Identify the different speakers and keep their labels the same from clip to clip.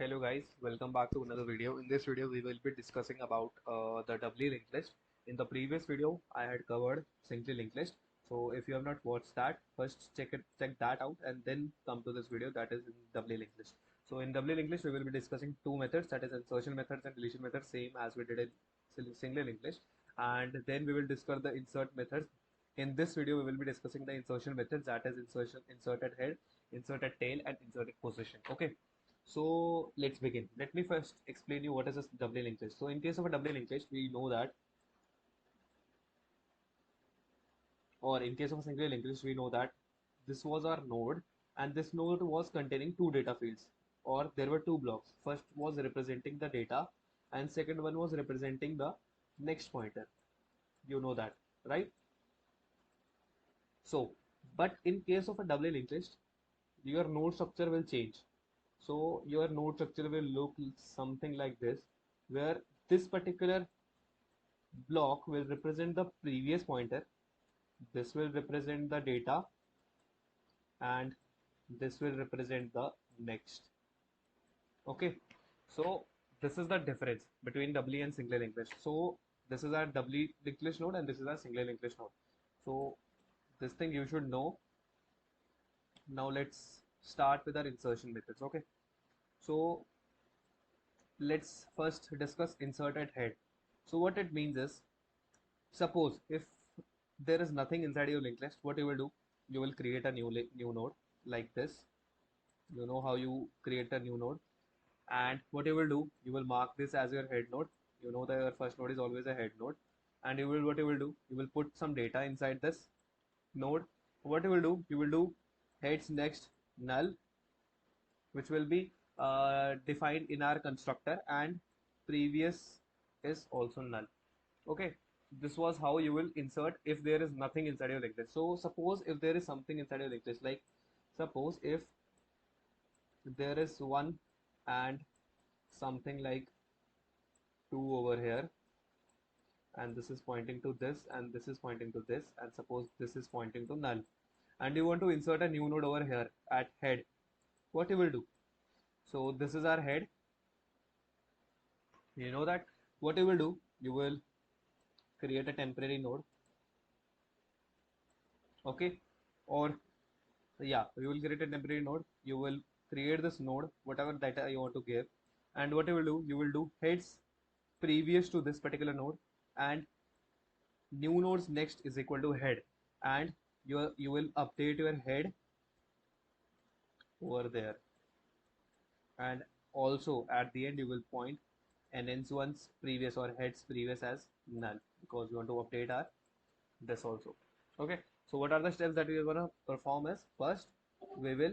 Speaker 1: Hello guys, welcome back to another video. In this video, we will be discussing about the doubly linked list. In the previous video, I had covered singly linked list. So if you have not watched that, first check that out, and then come to this video that is in doubly linked list. So in doubly linked list, we will be discussing two methods, that is insertion methods and deletion methods, same as we did in singly linked list. And then we will discuss the insert methods. In this video, we will be discussing the insertion methods, that is insertion, inserted head, inserted tail, and inserted position. Okay. So let's begin. Let me first explain you what is a doubly linked list. So in case of a doubly linked list, we know that, or in case of a single linked list, we know that this was our node, and this node was containing two data fields, or there were two blocks. First was representing the data, and second one was representing the next pointer. You know that, right? So, but in case of a doubly linked list, your node structure will change. So your node structure will look something like this, where this particular block will represent the previous pointer, this will represent the data, and this will represent the next. Okay, so this is the difference between doubly and singly linked list. So this is our doubly linked list node and this is our singly linked list node. So this thing you should know. Now let's start with our insertion methods. Okay, so let's first discuss inserted head. So what it means is, suppose if there is nothing inside your linked list, what you will do? You will create a new node like this. You know how you create a new node, and what you will do? You will mark this as your head node. You know that your first node is always a head node, and what you will do? You will put some data inside this node. What you will do? You will do heads next null, which will be defined in our constructor, and previous is also null. Okay, this was how you will insert if there is nothing inside your linked list. So suppose if there is something inside your linked list, like suppose if there is one and something like 2 over here, and this is pointing to this, and this is pointing to this, and suppose this is pointing to null, and you want to insert a new node over here at head, what you will do? So this is our head. You know that what you will do? You will create a temporary node. Okay, or yeah, you will create a temporary node. You will create this node, whatever data you want to give, and what you will do? You will do heads previous to this particular node, and new nodes next is equal to head, and you will update your head over there, and also at the end you will point n's one's previous or heads previous as null, because we want to update our this also. Okay, so what are the steps that we are going to perform? Is first we will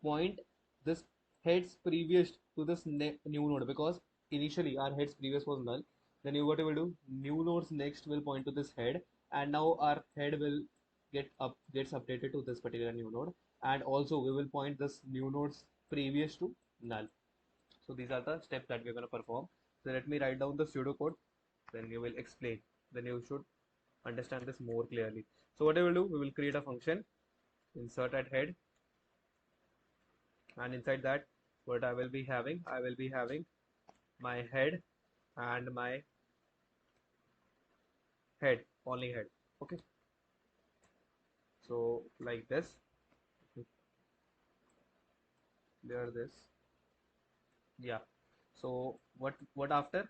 Speaker 1: point this heads previous to this new node, because initially our heads previous was null. Then you what you will do? New nodes next will point to this head, and now our head will gets updated to this particular new node, and also we will point this new nodes previous to null. So these are the steps that we're going to perform. So let me write down the pseudocode, then you will explain. Then you should understand this more clearly. So what I will do? We will create a function insert at head, and inside that what I will be having? I will be having my head and my head, only head. Okay, so like this, there this, yeah. So what after?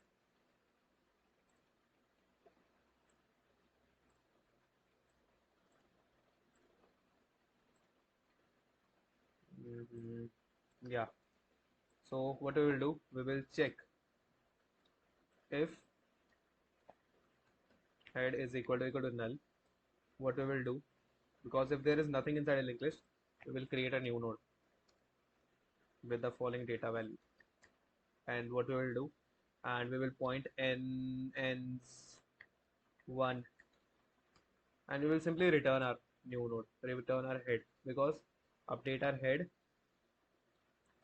Speaker 1: Yeah, so what we will do? We will check if head is equal to null. What we will do? Because if there is nothing inside a linked list, we will create a new node with the following data value, and what we will do? And we will point n's 1, and we will simply return our new node, return our head, because update our head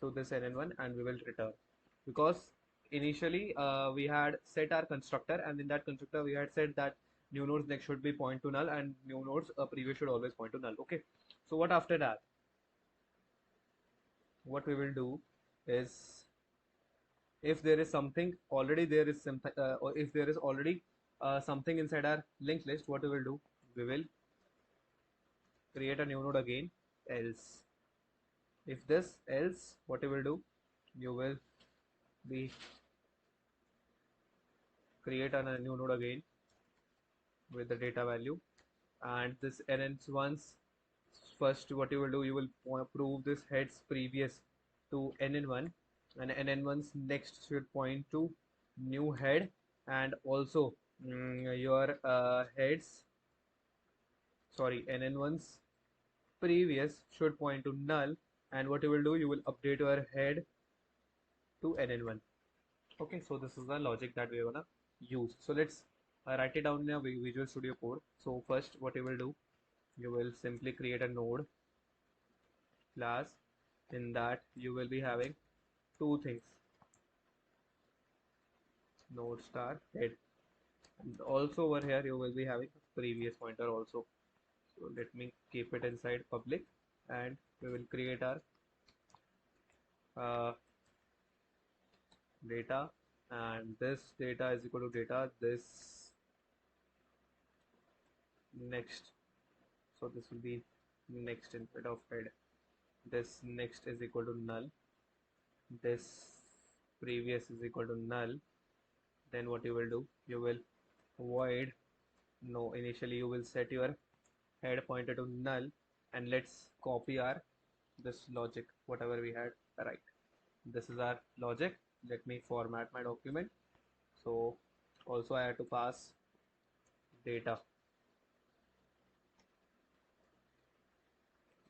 Speaker 1: to this nn1, and we will return, because initially we had set our constructor, and in that constructor we had said that new nodes next should be point to null, and new nodes previous should always point to null. Okay, so what after that? what we will do is, if there is something already, there is something, or if there is already something inside our linked list, what we will do, we will create a new node again, else. If this else, what you will do, you will be create a new node again with the data value, and this nn once, first what you will do, you will prove this heads previous to nn1, and nn1's next should point to new head, and also your heads, sorry, nn1's previous should point to null, and what you will do, you will update your head to nn1. Okay, so this is the logic that we're gonna use. So let's write it down in a Visual Studio Code. So first, what you will do, you will simply create a node class. In that, you will be having two things: node star head, and also over here you will be having a previous pointer also. So let me keep it inside public, and we will create our uh, data, and this data is equal to data this next. So this will be next instead of head. This next is equal to null. This previous is equal to null. Then what you will do, you will void, no, initially you will set your head pointer to null, and let's copy our this logic whatever we had. Right, this is our logic. Let me format my document. So also I have to pass data.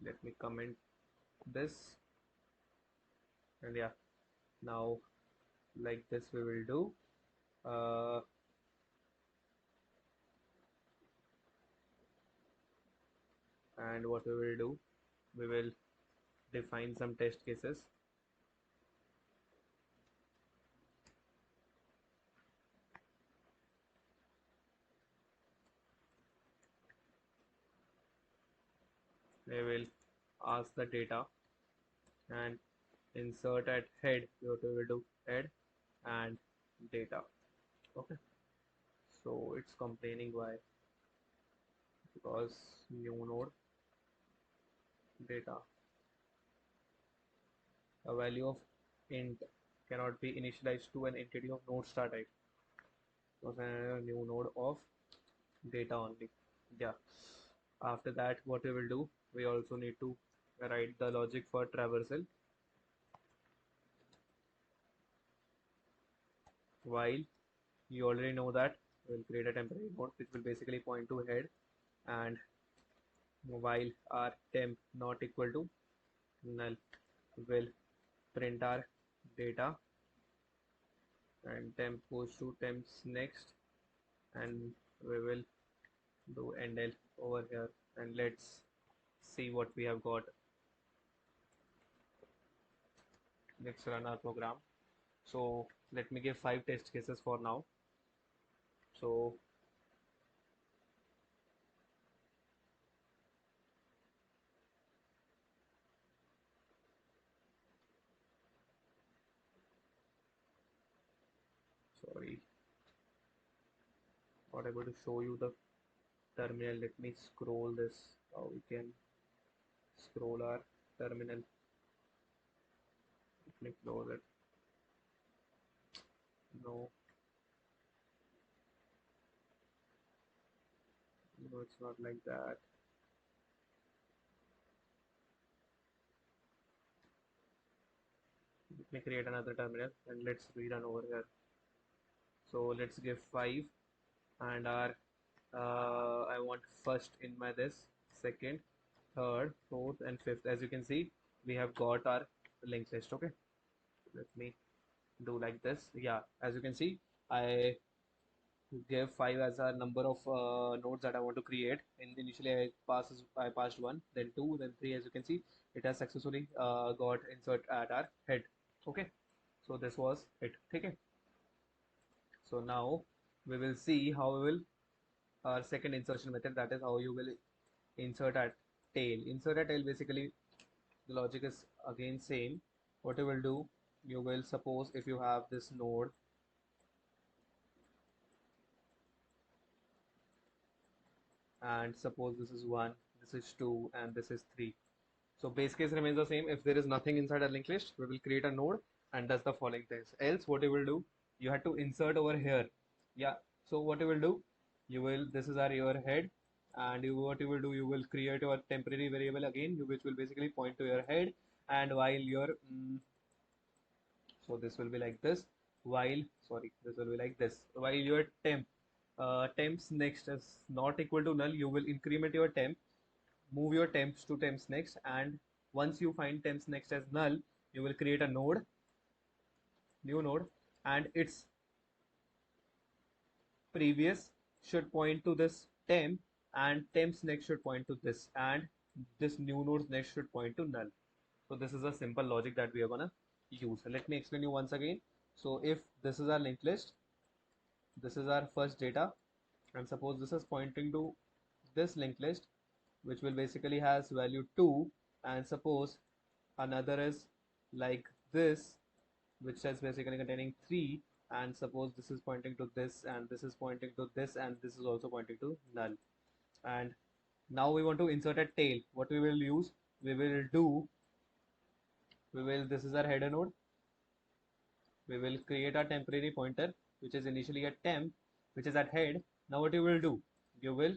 Speaker 1: Let me comment this, and yeah, now like this we will do. And what we will do, we will define some test cases. We will ask the data and insert at head, what we will do, head and data. Okay, so it's complaining why, because new node data, a value of int cannot be initialized to an entity of node star type, so a new node of data only. Yeah, after that what we will do, we also need to write the logic for traversal. While you already know that, we'll create a temporary node which will basically point to head, and while our temp not equal to null, will print our data, and temp goes to temps next, and we will do endl over here, and let's see what we have got. Let's run our program. So let me give 5 test cases for now. So sorry, not able to show you the terminal. Let me scroll this, how we can scroll our terminal. Let me close it. No, no, it's not like that. Let me create another terminal and let's rerun over here. So let's give 5, and our I want first in my this, second, third, fourth and fifth. As you can see, we have got our linked list. Okay, let me do like this. Yeah, as you can see, I give 5 as a number of nodes that I want to create. And initially I passed 1, then 2, then 3. As you can see, it has successfully got insert at our head. Okay, so this was it. Okay, so now we will see how we will our second insertion method, that is how you will insert at tail. Insert at tail, basically the logic is again same. what you will do, you will suppose if you have this node and suppose this is 1, this is 2 and this is 3. So base case remains the same. If there is nothing inside a linked list, we will create a node and does the following things. Else what you will do, you have to insert over here. Yeah. So what you will do, you will, this is our your head, and what you will do, you will create your temporary variable again, which will basically point to your head, and while your so this will be like this, while sorry this will be like this, while your temps next is not equal to null, you will increment your temp, move your temps to temps next, and once you find temps next as null, you will create a node, new node, and its previous should point to this temp, and temps next should point to this, and this new node's next should point to null. So this is a simple logic that we are gonna use. Let me explain you once again. So if this is our linked list, this is our first data, and suppose this is pointing to this linked list, which will basically has value 2, and suppose another is like this, which says basically containing 3, and suppose this is pointing to this, and this is pointing to this, and this is also pointing to null. And now we want to insert a tail. What we will use, we will do, we will, this is our header node, we will create a temporary pointer which is initially a temp, which is at head. Now what you will do, you will,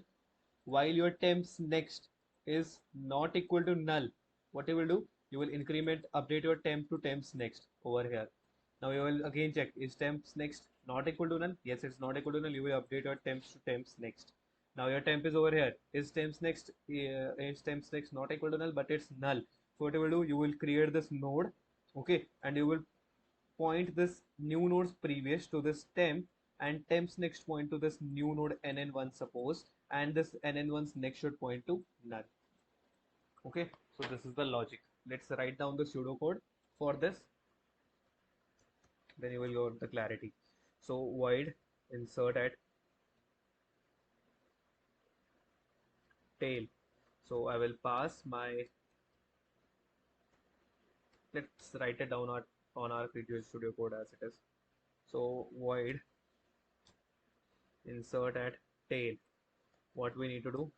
Speaker 1: while your temps next is not equal to null, what you will do, you will increment, update your temp to temps next over here. Now you will again check, is temps next not equal to null? Yes, it's not equal to null. You will update your temps to temps next. Now your temp is over here. Is temps next not equal to null, but it's null. So what you will do, you will create this node, okay, and you will point this new node's previous to this temp, and temp's next point to this new node nn1 suppose, and this nn1's next should point to null. Okay, so this is the logic. Let's write down the pseudocode for this, then you will get the clarity. So void insert at tail. So I will pass my, let's write it down on our Visual Studio Code as it is. So void insert at tail. What we need to do,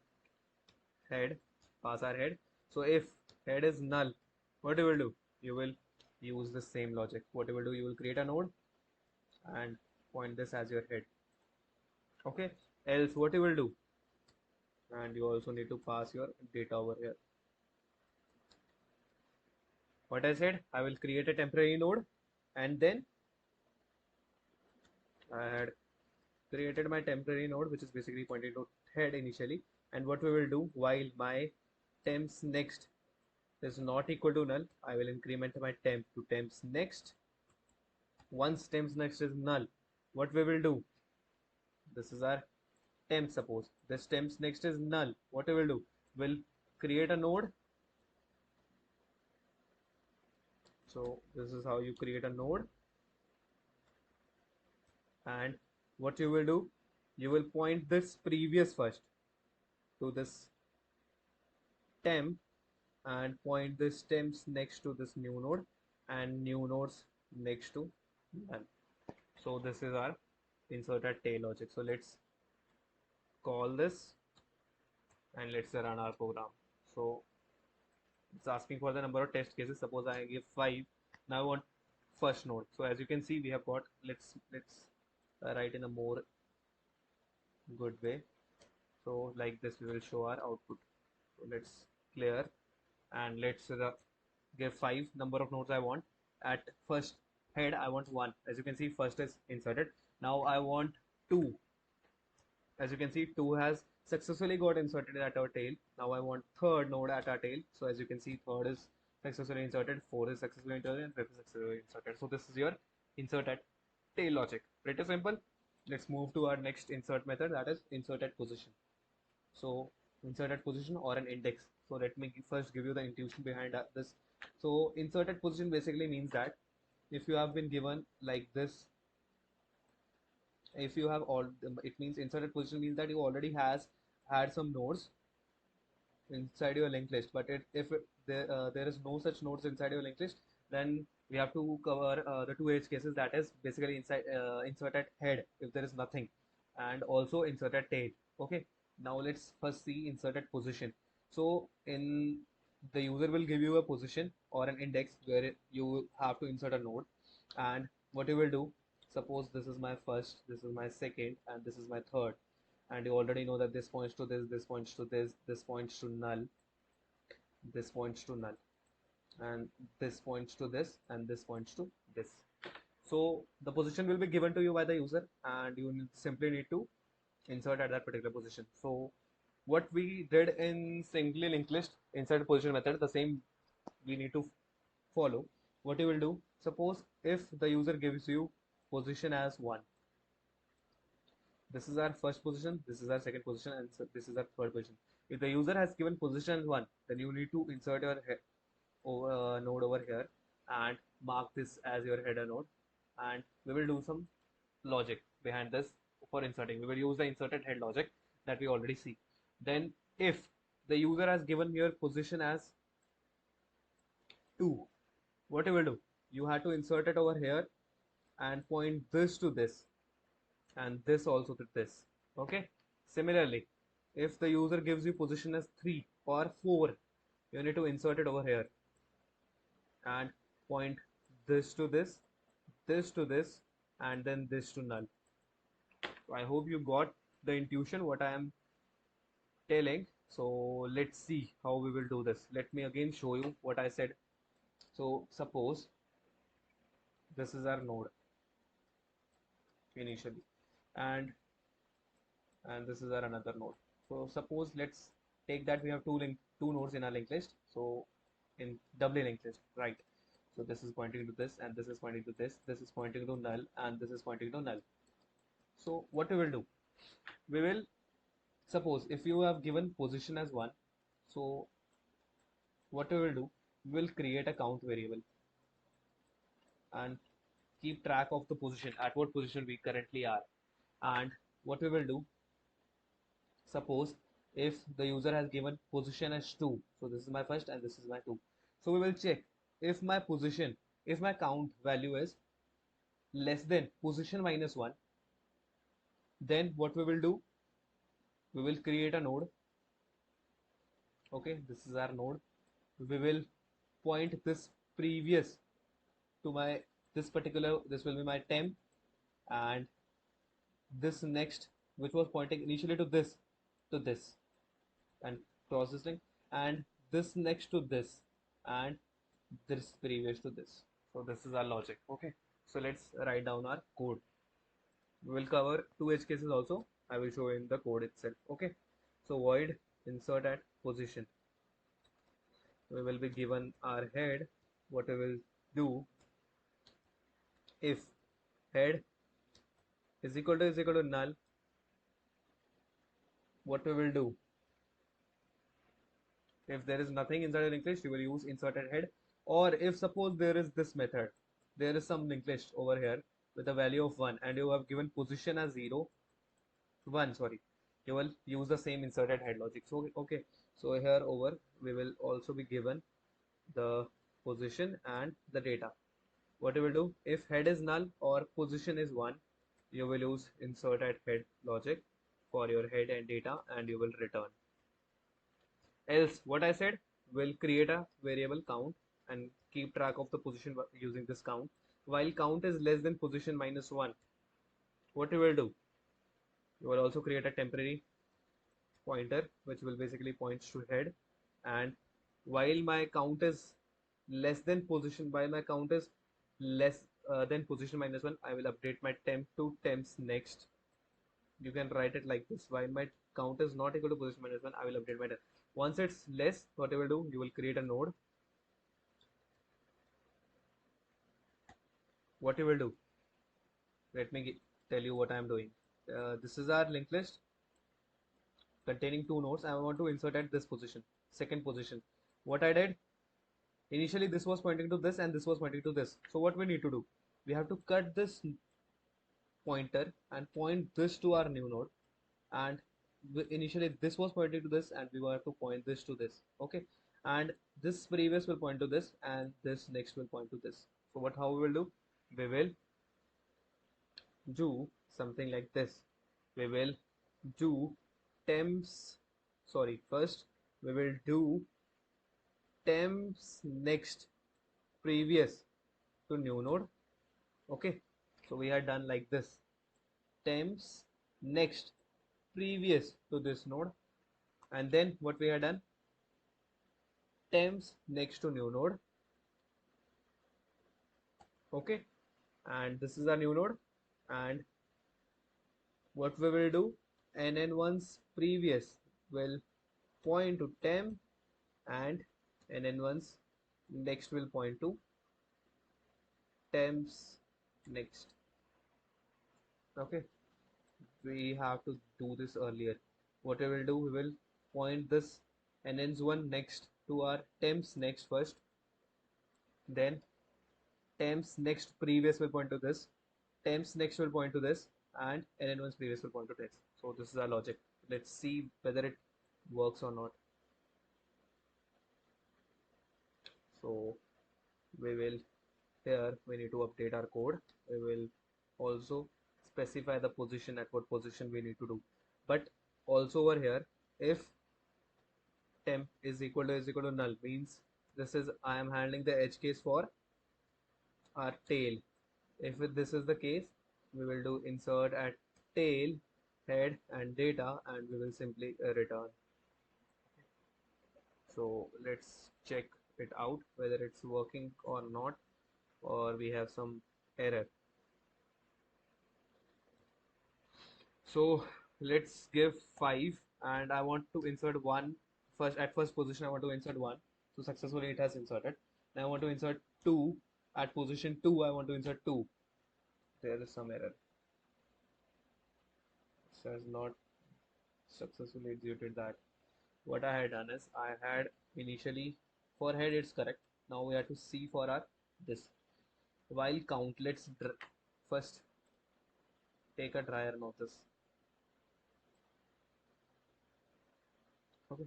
Speaker 1: head, pass our head. So if head is null, what you will do, you will use the same logic. What you will do, you will create a node and point this as your head. Okay, else what you will do, and you also need to pass your data over here. What I said, I will create a temporary node, and then I had created my temporary node, which is basically pointing to head initially. And what we will do, while my temps next is not equal to null, I will increment my temp to temps next. Once temps next is null, what we will do, this is our temp, suppose this temps next is null, what we will do, we'll create a node. So this is how you create a node, and what you will do, you will point this previous first to this temp, and point this temps next to this new node, and new nodes next to none. So this is our inserted tail logic. So let's call this and let's run our program. So it's asking for the number of test cases. Suppose I give 5. Now I want first node. So as you can see, we have got, let's write in a more good way. So like this we will show our output. So let's clear, and let's give 5 number of nodes I want. At first head I want 1. As you can see, first is inserted. Now I want 2. As you can see, 2 has successfully got inserted at our tail. Now I want third node at our tail. So as you can see, third is successfully inserted, 4 is successfully inserted, and 5 is successfully inserted. So this is your insert at tail logic. Pretty simple. Let's move to our next insert method, that is insert at position. So insert at position or an index. So let me first give you the intuition behind this. So insert at position basically means that if you have been given like this, if you have all, it means inserted position means that you already has had some nodes inside your linked list, but if there is no such nodes inside your linked list, Then we have to cover the two edge cases, that is basically inserted head if there is nothing, and also inserted tail. Okay, now let's first see inserted position. So in the user will give you a position or an index where you have to insert a node, and what you will do, suppose this is my first, this is my second, and this is my third, and you already know that this points to this points to this points to null, this points to null, and this points to this, and this points to this. So the position will be given to you by the user, and you simply need to insert at that particular position. So what we did in singly linked list insert position method, the same we need to follow. What you will do, suppose if the user gives you position as 1, this is our first position, this is our second position, and so this is our third position. If the user has given position as 1, then you need to insert your node over here and mark this as your header node, and we will do some logic behind this for inserting. We will use the inserted head logic that we already see. Then if the user has given your position as 2, what you will do, you have to insert it over here and point this to this and this also to this. Okay, similarly, if the user gives you position as 3 or 4, you need to insert it over here and point this to this to this, and then this to null. So I hope you got the intuition what I am telling. So let's see how we will do this. Let me again show you what I said. So suppose this is our node initially, and this is our another node. So suppose let's take that we have two nodes in our linked list. So in doubly linked list, right? So this is pointing to this, and this is pointing to this. This is pointing to null, and this is pointing to null. So what we will do, we will suppose if you have given position as 1, so what we will do, we will create a count variable and keep track of the position, at what position we currently are. And what we will do, suppose if the user has given position as 2, so this is my first and this is my 2, so we will check if my position, if my count value is less than position minus 1, then what we will do, we will create a node. Okay, this is our node. We will point this previous to my, this particular, this will be my temp, and this next, which was pointing initially to this and cross this link, and this next to this, and this previous to this. So this is our logic. Okay, so let's write down our code. We will cover two edge cases also. I will show in the code itself. Okay, so void insert at position, we will be given our head. What we will do, if head is equal to null, what we will do, if there is nothing inside the linked list, you will use inserted head. Or if suppose there is this method, there is some linked list over here with a value of 1, and you have given position as 0, 1, sorry, you will use the same inserted head logic. So okay, so here over we will also be given the position and the data. What you will do, if head is null or position is 1, you will use inserted head logic for your head and data, and you will return. Else what I said, will create a variable count and keep track of the position using this count. While count is less than position minus 1, what you will do, you will also create a temporary pointer which will basically points to head. And while my count is less than position, while my count is less than position minus 1, I will update my temp to temps next. You can write it like this, while my count is not equal to position minus 1, I will update my temp. Once it's less, what you will do, you will create a node. What you will do, let me tell you what I am doing. This is our linked list containing two nodes. I want to insert at this position, second position. What I did, initially this was pointing to this and this was pointing to this. So what we need to do, we have to cut this pointer and point this to our new node, and initially this was pointing to this and we have to point this to this. Okay, and this previous will point to this and this next will point to this. So how we will do? We will do something like this. We will do temps, sorry, first we will do temps next previous to new node. Okay, so we are done like this. Temps next previous to this node, and then what we have done, temps next to new node. Okay, and this is our new node, and what we will do, nn1's previous will point to temp and nn1's next will point to temps next. Okay, we have to do this earlier. What we will do, we will point this nn1 next to our temps next first, then temps next previous will point to this, temps next will point to this, and nn1's previous will point to this. So this is our logic. Let's see whether it works or not. So we will, here we need to update our code. We will also specify the position, at what position we need to do. But also over here, if temp is equal to null, means this is, I am handling the edge case for our tail. If this is the case, we will do insert at tail, head and data, and we will simply return. So let's check it out whether it's working or not, or we have some error. So let's give 5, and I want to insert 1 first. At first position I want to insert 1, so successfully it has inserted. Now I want to insert 2. At position 2 I want to insert 2. There is some error. This has not successfully executed that. What I had done is, I had initially, for head it's correct. Now we have to see for our this while count. Let's first take a dry run of this. Okay,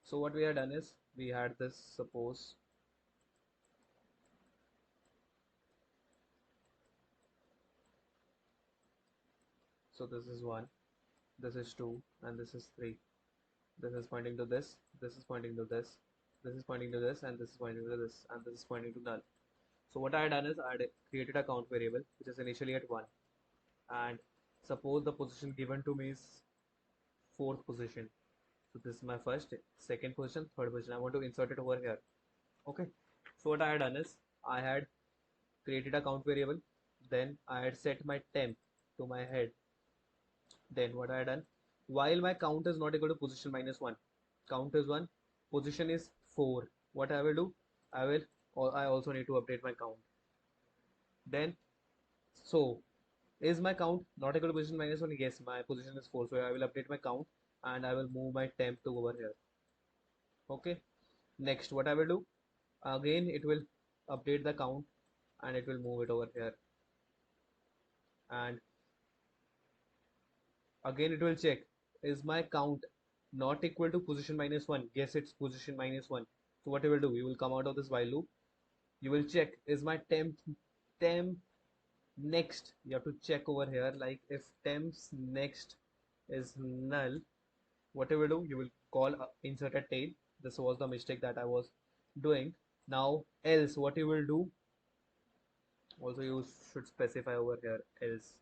Speaker 1: so what we had done is, we had this, suppose so this is 1, this is 2, and this is 3. This is pointing to this, this is pointing to this, this is pointing to this, and this is pointing to this, and this is pointing to null. So what I had done is, I had created a count variable which is initially at 1, and suppose the position given to me is 4th position. So this is my first, second position, third position. I want to insert it over here. Okay, so what I had done is, I had created a count variable, then I had set my temp to my head. Then what I had done, while my count is not equal to position minus 1, count is 1, position is 4, what I will do, I also need to update my count. Then, so is my count not equal to position minus 1? Yes, my position is 4, so I will update my count and I will move my temp to over here. Okay, next what I will do, again it will update the count and it will move it over here, and again it will check, is my count not equal to position minus 1? Yes, it's position minus 1. So what you will do, you will come out of this while loop, you will check, is my temp next, you have to check over here, like if temps next is null, what you will do, you will call insert at tail. This was the mistake that I was doing. Now else what you will do, also you should specify over here else,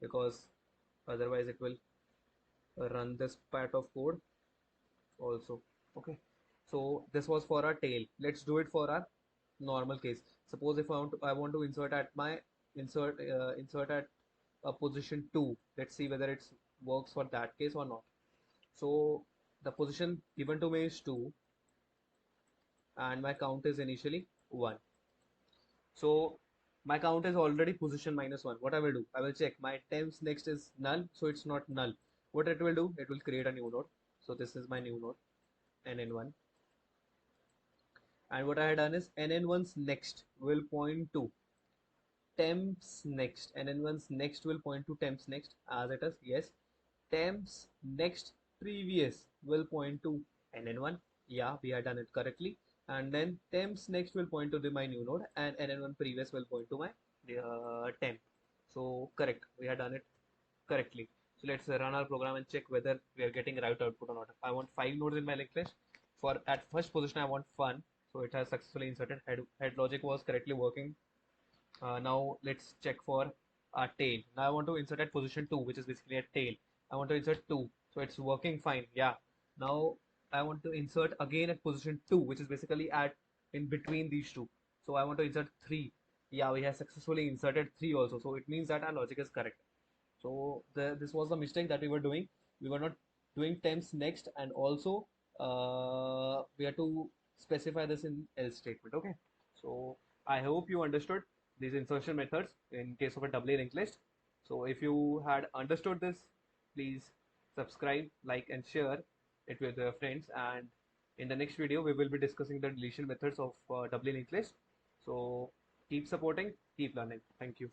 Speaker 1: because otherwise it will run this part of code also. Okay, so this was for our tail. Let's do it for our normal case. Suppose if I want to insert at my insert at a position 2. Let's see whether it works for that case or not. So the position given to me is 2 and my count is initially 1. So my count is already position minus 1. What I will do, I will check my temps next is null, so it's not null. What it will do, it will create a new node. So this is my new node, nn1, and what I had done is, nn1's next will point to temps next, nn1's next will point to temps next as it is. Yes, temps next previous will point to nn1. Yeah, we had done it correctly. and then temps next will point to my new node, and NN1 previous will point to my temp. So correct, we had done it correctly. So let's run our program and check whether we are getting right output or not. I want 5 nodes in my linked list. For at first position I want fun, so it has successfully inserted. Head logic was correctly working. Now let's check for our tail. Now I want to insert at position 2, which is basically a tail. I want to insert 2, so it's working fine. Yeah. Now I want to insert again at position 2, which is basically at in between these two. So I want to insert 3. Yeah, we have successfully inserted 3 also. So it means that our logic is correct. So this was the mistake that we were doing. We were not doing temps next, and also we have to specify this in else statement. Okay. So I hope you understood these insertion methods in case of a doubly linked list. So if you had understood this, please subscribe, like, and share it with your friends. And in the next video, we will be discussing the deletion methods of doubly linked list. So keep supporting, keep learning. Thank you.